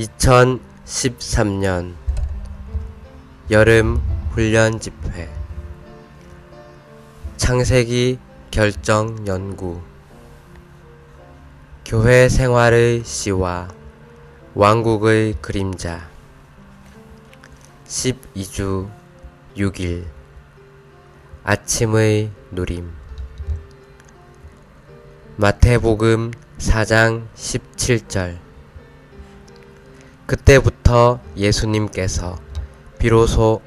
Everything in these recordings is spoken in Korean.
2013년 여름 훈련 집회 창세기 결정 연구 교회 생활의 시와 왕국의 그림자 12주 6일 아침의 누림 마태복음 4장 17절 그때부터 예수님께서 비로소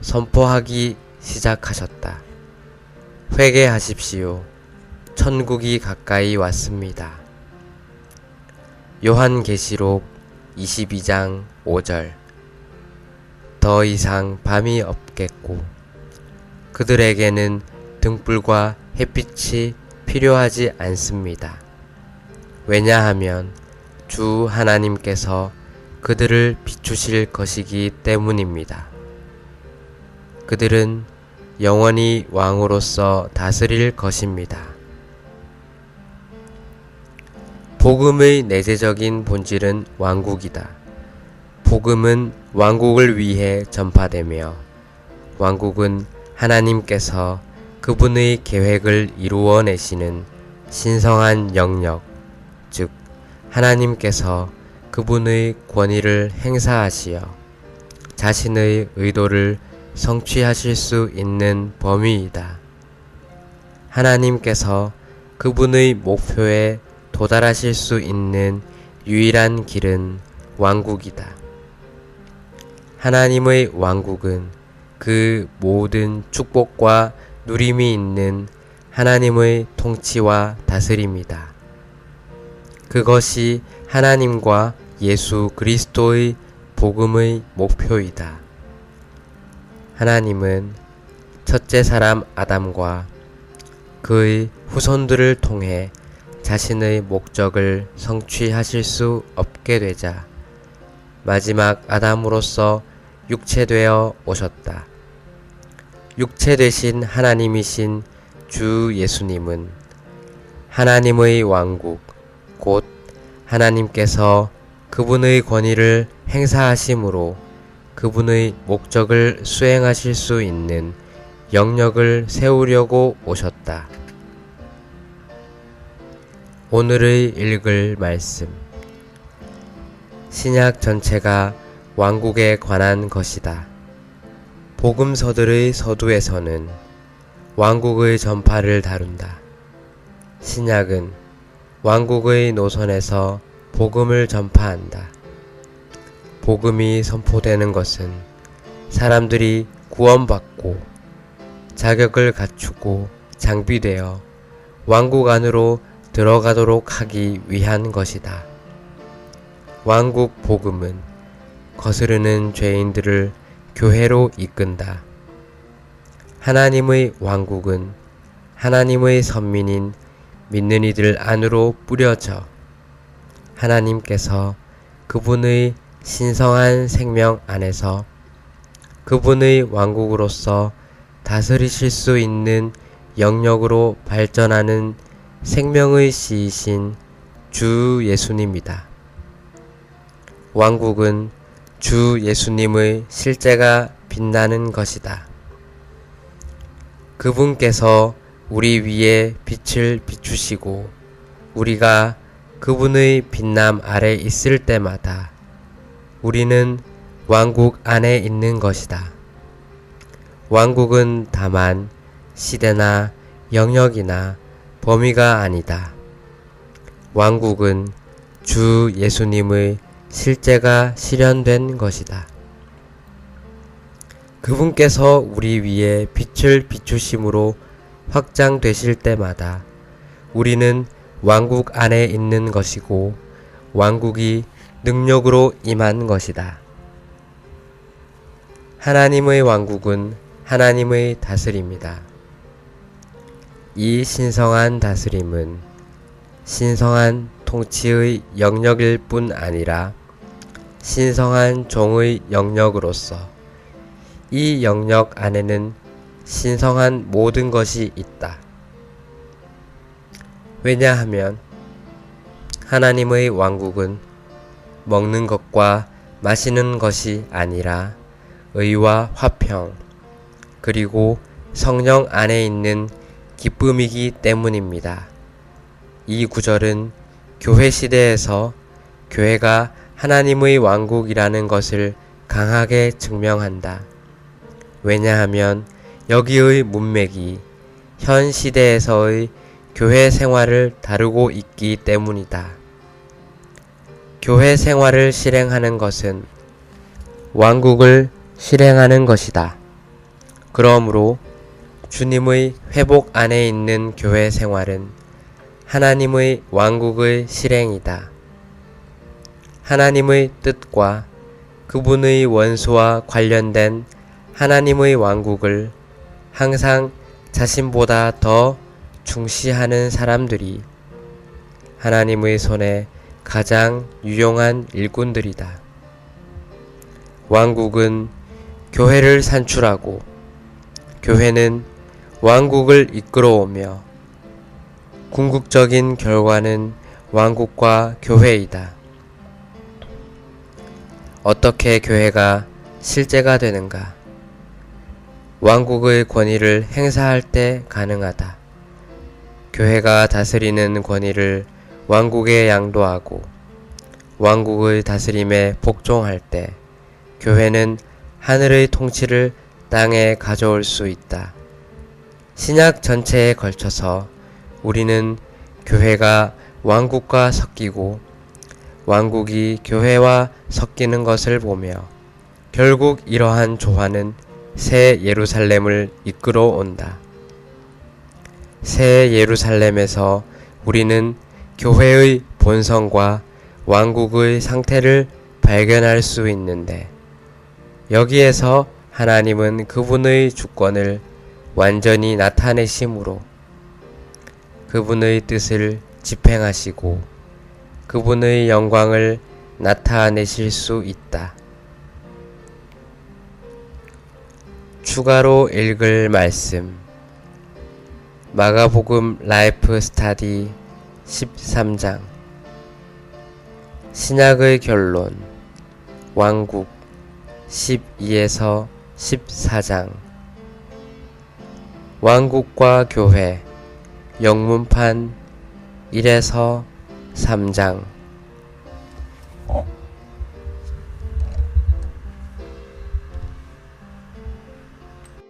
선포하기 시작하셨다. 회개하십시오. 천국이 가까이 왔습니다. 요한계시록 22장 5절 더 이상 밤이 없겠고 그들에게는 등불과 햇빛이 필요하지 않습니다. 왜냐하면 주 하나님께서 그들을 비추실 것이기 때문입니다. 그들은 영원히 왕으로서 다스릴 것입니다. 복음의 내재적인 본질은 왕국이다. 복음은 왕국을 위해 전파되며 왕국은 하나님께서 그분의 계획을 이루어내시는 신성한 영역, 즉 하나님께서 그분의 권위를 행사하시어 자신의 의도를 성취하실 수 있는 범위이다. 하나님께서 그분의 목표에 도달하실 수 있는 유일한 길은 왕국이다. 하나님의 왕국은 그 모든 축복과 누림이 있는 하나님의 통치와 다스림이다. 그것이 하나님과 예수 그리스도의 복음의 목표이다. 하나님은 첫째 사람 아담과 그의 후손들을 통해 자신의 목적을 성취하실 수 없게 되자 마지막 아담으로서 육체되어 오셨다. 육체되신 하나님이신 주 예수님은 하나님의 왕국, 곧 하나님께서 그분의 권위를 행사하심으로 그분의 목적을 수행하실 수 있는 영역을 세우려고 오셨다. 오늘의 읽을 말씀 신약 전체가 왕국에 관한 것이다. 복음서들의 서두에서는 왕국의 전파를 다룬다. 신약은 왕국의 노선에서 복음을 전파한다. 복음이 선포되는 것은 사람들이 구원받고 자격을 갖추고 장비되어 왕국 안으로 들어가도록 하기 위한 것이다. 왕국 복음은 거스르는 죄인들을 교회로 이끈다. 하나님의 왕국은 하나님의 선민인 믿는 이들 안으로 뿌려져 하나님께서 그분의 신성한 생명 안에서 그분의 왕국으로서 다스리실 수 있는 영역으로 발전하는 생명의 씨이신 주 예수님이다. 왕국은 주 예수님의 실제가 빛나는 것이다. 그분께서 우리 위에 빛을 비추시고 우리가 그분의 빛남 아래 있을 때마다 우리는 왕국 안에 있는 것이다. 왕국은 다만 시대나 영역이나 범위가 아니다. 왕국은 주 예수님의 실제가 실현된 것이다. 그분께서 우리 위에 빛을 비추심으로 확장되실 때마다 우리는 왕국 안에 있는 것이고 왕국이 능력으로 임한 것이다. 하나님의 왕국은 하나님의 다스림이다. 이 신성한 다스림은 신성한 통치의 영역일 뿐 아니라 신성한 종의 영역으로서 이 영역 안에는 신성한 모든 것이 있다. 왜냐하면 하나님의 왕국은 먹는 것과 마시는 것이 아니라 의와 화평, 그리고 성령 안에 있는 기쁨이기 때문입니다. 이 구절은 교회 시대에서 교회가 하나님의 왕국이라는 것을 강하게 증명한다. 왜냐하면 여기의 문맥이 현 시대에서의 교회 생활을 다루고 있기 때문이다. 교회 생활을 실행하는 것은 왕국을 실행하는 것이다. 그러므로 주님의 회복 안에 있는 교회 생활은 하나님의 왕국의 실행이다. 하나님의 뜻과 그분의 원수와 관련된 하나님의 왕국을 항상 자신보다 더 중시하는 사람들이 하나님의 손에 가장 유용한 일꾼들이다. 왕국은 교회를 산출하고 교회는 왕국을 이끌어오며 궁극적인 결과는 왕국과 교회이다. 어떻게 교회가 실제가 되는가? 왕국의 권위를 행사할 때 가능하다. 교회가 다스리는 권위를 왕국에 양도하고 왕국의 다스림에 복종할 때 교회는 하늘의 통치를 땅에 가져올 수 있다. 신약 전체에 걸쳐서 우리는 교회가 왕국과 섞이고 왕국이 교회와 섞이는 것을 보며 결국 이러한 조화는 새 예루살렘을 이끌어 온다. 새 예루살렘에서 우리는 교회의 본성과 왕국의 상태를 발견할 수 있는데 여기에서 하나님은 그분의 주권을 완전히 나타내심으로 그분의 뜻을 집행하시고 그분의 영광을 나타내실 수 있다. 추가로 읽을 말씀 마가복음 라이프 스타디 13장 신약의 결론 왕국 12에서 14장 왕국과 교회 영문판 1에서 3장